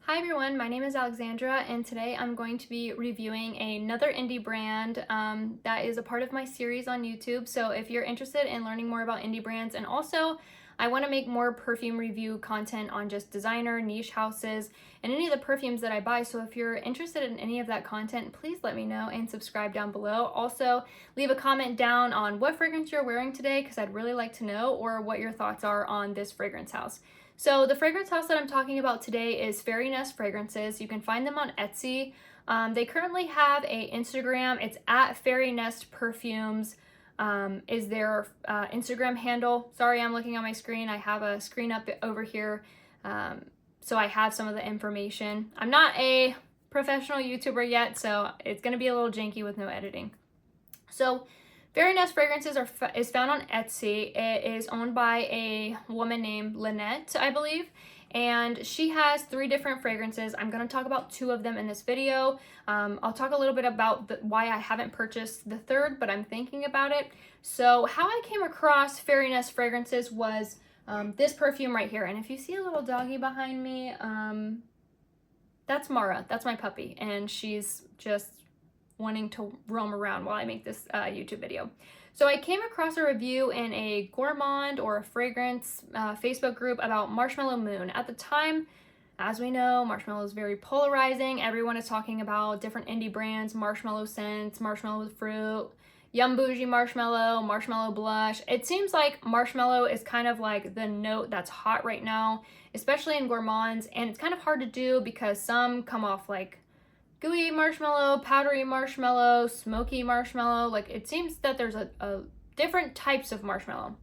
Hi everyone, my name is Alexandra and today I'm going to be reviewing another indie brand that is a part of my series on YouTube. So if you're interested in learning more about indie brands, and also I want to make more perfume review content on just designer, niche houses, and any of the perfumes that I buy. So if you're interested in any of that content, please let me know and subscribe down below. Also, leave a comment down on what fragrance you're wearing today because I'd really like to know, or what your thoughts are on this fragrance house. So the fragrance house that I'm talking about today is Fairy Nest Fragrances. You can find them on Etsy. They currently have a Instagram. It's at Fairy Nest Perfumes is their Instagram handle. Sorry, I'm looking on my screen. I have a screen up over here, so I have some of the information. I'm not a professional YouTuber yet, so it's going to be a little janky with no editing. So Fairy Nest Fragrances is found on Etsy. It is owned by a woman named Lynette, I believe, and she has 3 different fragrances. I'm going to talk about 2 of them in this video. I'll talk a little bit about why I haven't purchased the 3rd, but I'm thinking about it. So how I came across Fairy Nest Fragrances was this perfume right here. And if you see a little doggy behind me, that's Mara. That's my puppy, and she's just wanting to roam around while I make this YouTube video. So I came across a review in a gourmand or a fragrance Facebook group about Marshmallow Moon. At the time, as we know, marshmallow is very polarizing. Everyone is talking about different indie brands, marshmallow scents, marshmallow with fruit, Yum Bougie marshmallow, marshmallow blush. It seems like marshmallow is kind of like the note that's hot right now, especially in gourmands, and it's kind of hard to do because some come off like gooey marshmallow, powdery marshmallow, smoky marshmallow. Like, it seems that there's a different types of marshmallow.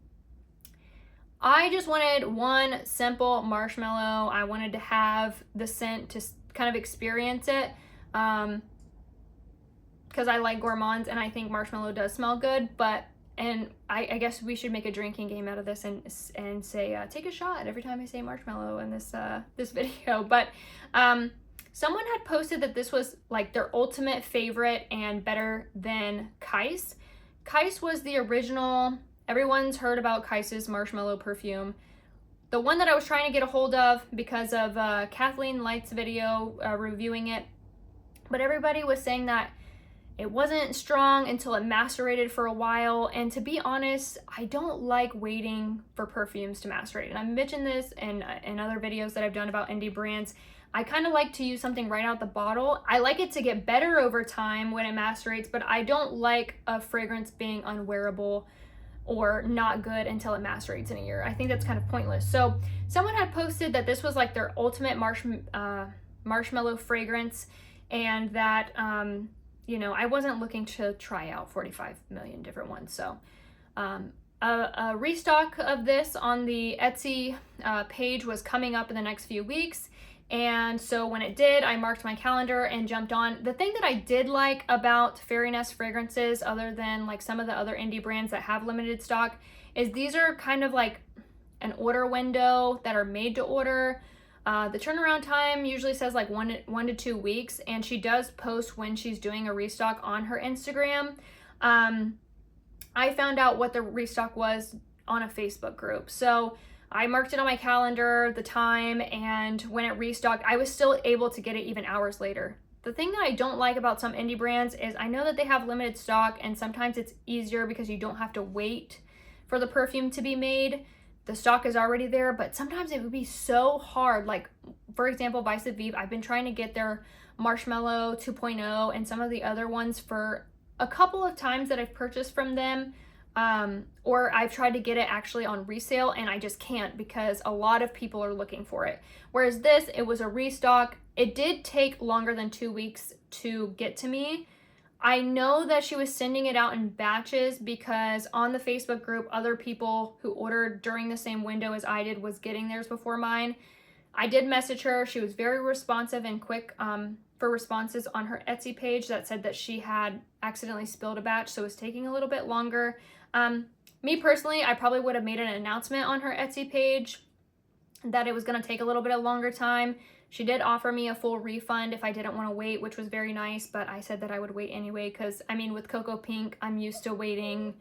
I just wanted one simple marshmallow. I wanted to have the scent to kind of experience it because I like gourmands and I think marshmallow does smell good. And I guess we should make a drinking game out of this and say take a shot every time I say marshmallow in this this video. But someone had posted that this was like their ultimate favorite and better than Kais. Kais was the original. Everyone's heard about Kais's marshmallow perfume. The one that I was trying to get a hold of because of Kathleen Light's video reviewing it. But everybody was saying that it wasn't strong until it macerated for a while. And to be honest, I don't like waiting for perfumes to macerate. And I've mentioned this in other videos that I've done about indie brands. I kind of like to use something right out the bottle. I like it to get better over time when it macerates, but I don't like a fragrance being unwearable or not good until it macerates in a year. I think that's kind of pointless. So someone had posted that this was like their ultimate marshmallow fragrance, and that, you know, I wasn't looking to try out 45 million different ones. So a restock of this on the Etsy page was coming up in the next few weeks. And so when it did, I marked my calendar and jumped on. The thing that I did like about Fairy Nest Fragrances, other than like some of the other indie brands that have limited stock, is these are kind of like an order window that are made to order. The turnaround time usually says like one to 2 weeks, and she does post when she's doing a restock on her Instagram. I found out what the restock was on a Facebook group. So I marked it on my calendar, the time, and when it restocked, I was still able to get it even hours later. The thing that I don't like about some indie brands is I know that they have limited stock, and sometimes it's easier because you don't have to wait for the perfume to be made. The stock is already there, but sometimes it would be so hard. Like, for example, Vice Vive, I've been trying to get their Marshmallow 2.0 and some of the other ones for a couple of times that I've purchased from them. Or I've tried to get it actually on resale, and I just can't because a lot of people are looking for it. Whereas this, it was a restock. It did take longer than 2 weeks to get to me. I know that she was sending it out in batches because on the Facebook group, other people who ordered during the same window as I did was getting theirs before mine. I did message her. She was very responsive and quick for responses on her Etsy page that said that she had accidentally spilled a batch, so it was taking a little bit longer. Me personally, I probably would have made an announcement on her Etsy page that it was going to take a little bit of longer time. She did offer me a full refund if I didn't want to wait, which was very nice, but I said that I would wait anyway because, I mean, with Cocoa Pink, I'm used to waiting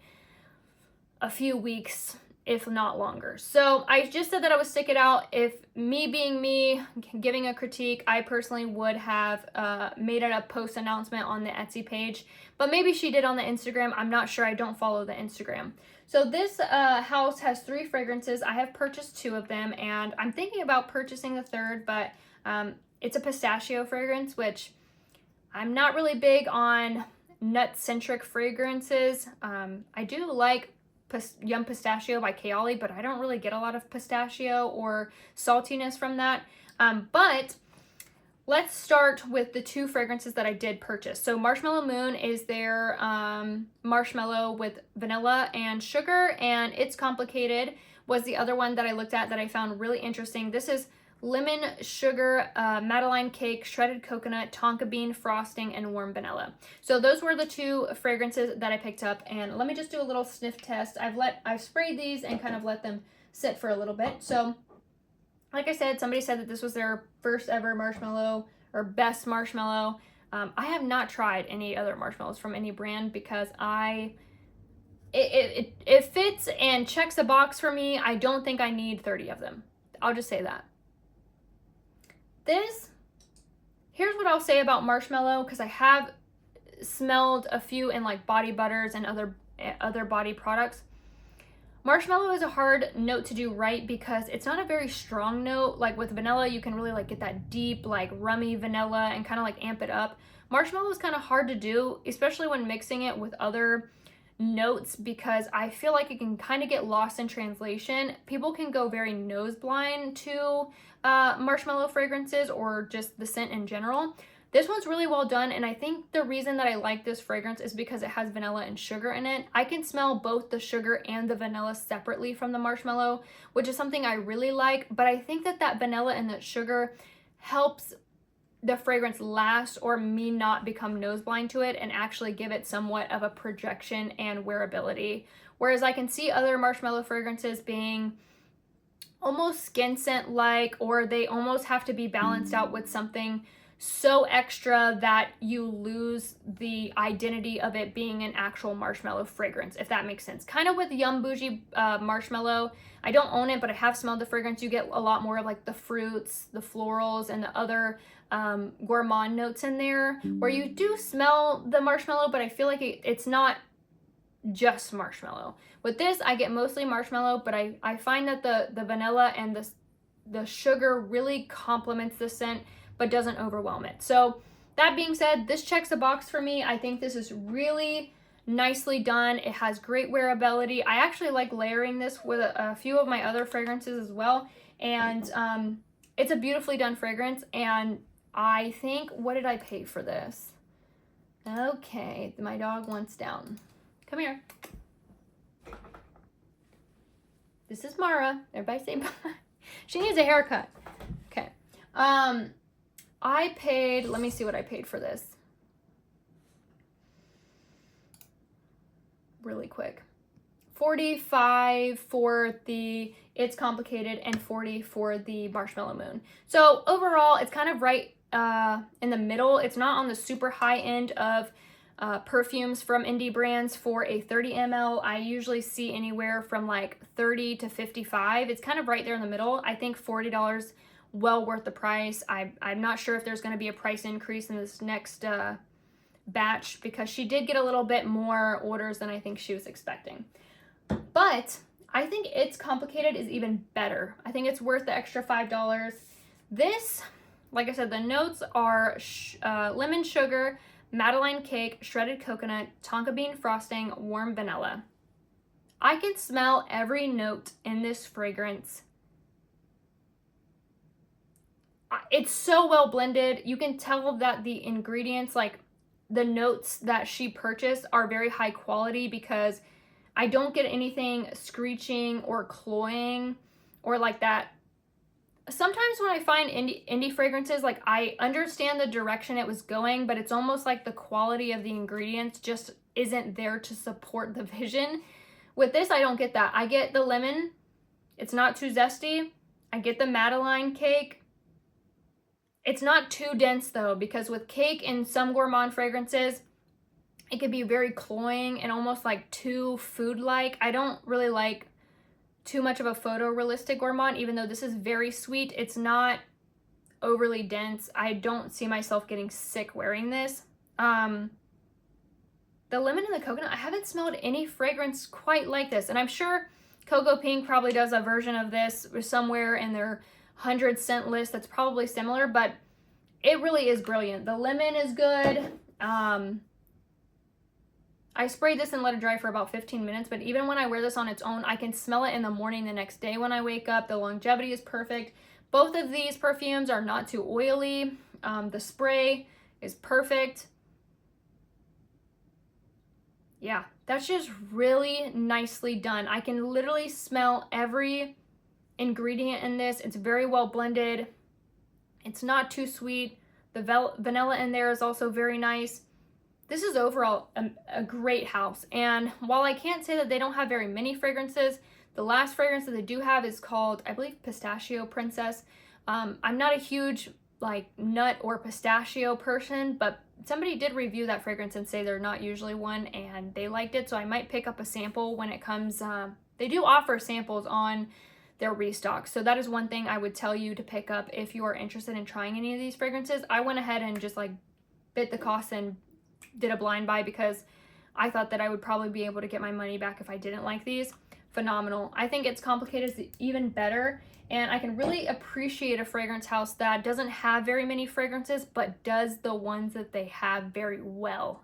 a few weeks if not longer. So I just said that I would stick it out. If me being me, giving a critique, I personally would have made it a post announcement on the Etsy page, but maybe she did on the Instagram. I'm not sure. I don't follow the Instagram. So this house has 3 fragrances. I have purchased 2 of them, and I'm thinking about purchasing the third, but it's a pistachio fragrance, which I'm not really big on nut-centric fragrances. I do like Yum Pistachio by Kayali, but I don't really get a lot of pistachio or saltiness from that. But let's start with the 2 fragrances that I did purchase. So Marshmallow Moon is their marshmallow with vanilla and sugar, and It's Complicated was the other one that I looked at that I found really interesting. This is lemon sugar, Madeleine cake, shredded coconut, tonka bean frosting, and warm vanilla. So those were the 2 fragrances that I picked up, and let me just do a little sniff test. I've sprayed these and kind of let them sit for a little bit. So like I said, somebody said that this was their first ever marshmallow or best marshmallow. I have not tried any other marshmallows from any brand because it fits and checks a box for me. I don't think I need 30 of them. I'll just say that. Here's what I'll say about Marshmallow, because I have smelled a few in like body butters and other body products. Marshmallow is a hard note to do right because it's not a very strong note. Like with vanilla, you can really like get that deep, like rummy vanilla and kind of like amp it up. Marshmallow is kind of hard to do, especially when mixing it with other notes, because I feel like it can kind of get lost in translation. People can go very nose blind to marshmallow fragrances or just the scent in general. This one's really well done, and I think the reason that I like this fragrance is because it has vanilla and sugar in it. I can smell both the sugar and the vanilla separately from the marshmallow, which is something I really like, but I think that vanilla and that sugar helps the fragrance last, or me not become nose blind to it, and actually give it somewhat of a projection and wearability. Whereas I can see other marshmallow fragrances being almost skin scent like, or they almost have to be balanced out with something so extra that you lose the identity of it being an actual marshmallow fragrance, if that makes sense. Kind of with Yum Bougie Marshmallow. I don't own it, but I have smelled the fragrance. You get a lot more of like the fruits, the florals, and the other gourmand notes in there, where you do smell the marshmallow, but I feel like it's not just marshmallow. With this, I get mostly marshmallow, but I find that the vanilla and the sugar really complements the scent, but doesn't overwhelm it. So that being said, this checks a box for me. I think this is really nicely done. It has great wearability. I actually like layering this with a few of my other fragrances as well, and it's a beautifully done fragrance. And I think, what did I pay for this? Okay, my dog wants down. Come here. This is Mara. Everybody say bye. She needs a haircut. Okay. I paid, let me see what I paid for this. Really quick. $45 for the It's Complicated and $40 for the Marshmallow Moon. So overall, it's kind of right in the middle. It's not on the super high end of perfumes from indie brands for a 30 ml. I usually see anywhere from like 30 to 55. It's kind of right there in the middle. I think $40 well worth the price. I'm not sure if there's going to be a price increase in this next batch, because she did get a little bit more orders than I think she was expecting. But I think It's Complicated is even better. I think it's worth the extra $5. This, like I said, the notes are lemon sugar, Madeleine cake, shredded coconut, tonka bean frosting, warm vanilla. I can smell every note in this fragrance. It's so well blended. You can tell that the ingredients, like the notes that she purchased, are very high quality, because I don't get anything screeching or cloying or like that. Sometimes when I find indie fragrances, like I understand the direction it was going, but it's almost like the quality of the ingredients just isn't there to support the vision. With this, I don't get that. I get the lemon. It's not too zesty. I get the Madeleine cake. It's not too dense though, because with cake and some gourmand fragrances, it could be very cloying and almost like too food-like. I don't really like too much of a photorealistic gourmand, even though this is very sweet. It's not overly dense. I don't see myself getting sick wearing this. The lemon and the coconut, I haven't smelled any fragrance quite like this. And I'm sure Cocoa Pink probably does a version of this somewhere in their 100 scent list that's probably similar, but it really is brilliant. The lemon is good. I sprayed this and let it dry for about 15 minutes, but even when I wear this on its own, I can smell it in the morning the next day when I wake up. The longevity is perfect. Both of these perfumes are not too oily. The spray is perfect. Yeah, that's just really nicely done. I can literally smell every ingredient in this. It's very well blended. It's not too sweet. The vanilla in there is also very nice. This is overall a great house. And while I can't say that they don't have very many fragrances, the last fragrance that they do have is called, I believe, Pistachio Princess. I'm not a huge like nut or pistachio person, but somebody did review that fragrance and say they're not usually one, and they liked it, so I might pick up a sample when it comes. They do offer samples on their restock, so that is one thing I would tell you to pick up if you are interested in trying any of these fragrances. I went ahead and just like bit the cost and did a blind buy because I thought that I would probably be able to get my money back if I didn't like these. Phenomenal. I think It's Complicated is even better, and I can really appreciate a fragrance house that doesn't have very many fragrances but does the ones that they have very well.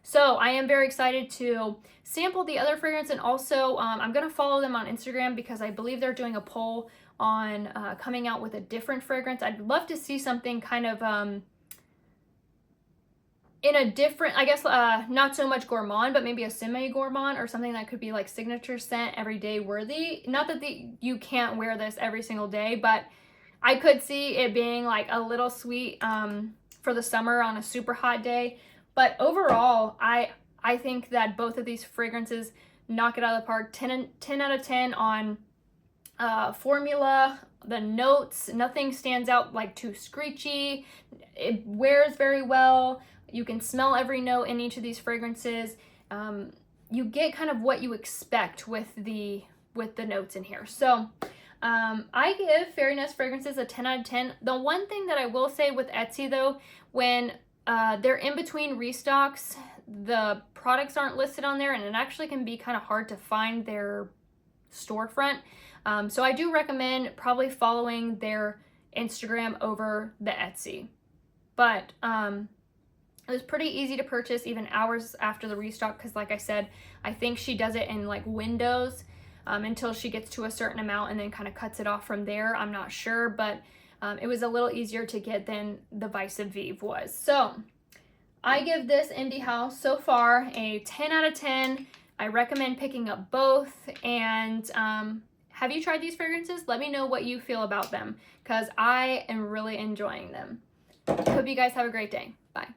So I am very excited to sample the other fragrance, and also I'm going to follow them on Instagram because I believe they're doing a poll on coming out with a different fragrance. I'd love to see something kind of in a different, I guess, not so much gourmand, but maybe a semi-gourmand or something that could be like signature scent, everyday worthy. Not that you can't wear this every single day, but I could see it being like a little sweet for the summer on a super hot day. But overall, I think that both of these fragrances knock it out of the park. 10 out of 10 on formula. The notes, nothing stands out like too screechy. It wears very well. You can smell every note in each of these fragrances. You get kind of what you expect with the notes in here. So I give Fairy Nest fragrances a 10 out of 10. The one thing that I will say with Etsy though, when they're in between restocks, the products aren't listed on there, and it actually can be kind of hard to find their storefront. So I do recommend probably following their Instagram over the Etsy. But it was pretty easy to purchase even hours after the restock because, like I said, I think she does it in like windows until she gets to a certain amount and then kind of cuts it off from there. I'm not sure, but it was a little easier to get than the Vice of Vive was. So I give this indie house so far a 10 out of 10. I recommend picking up both. And have you tried these fragrances? Let me know what you feel about them because I am really enjoying them. Hope you guys have a great day. Bye.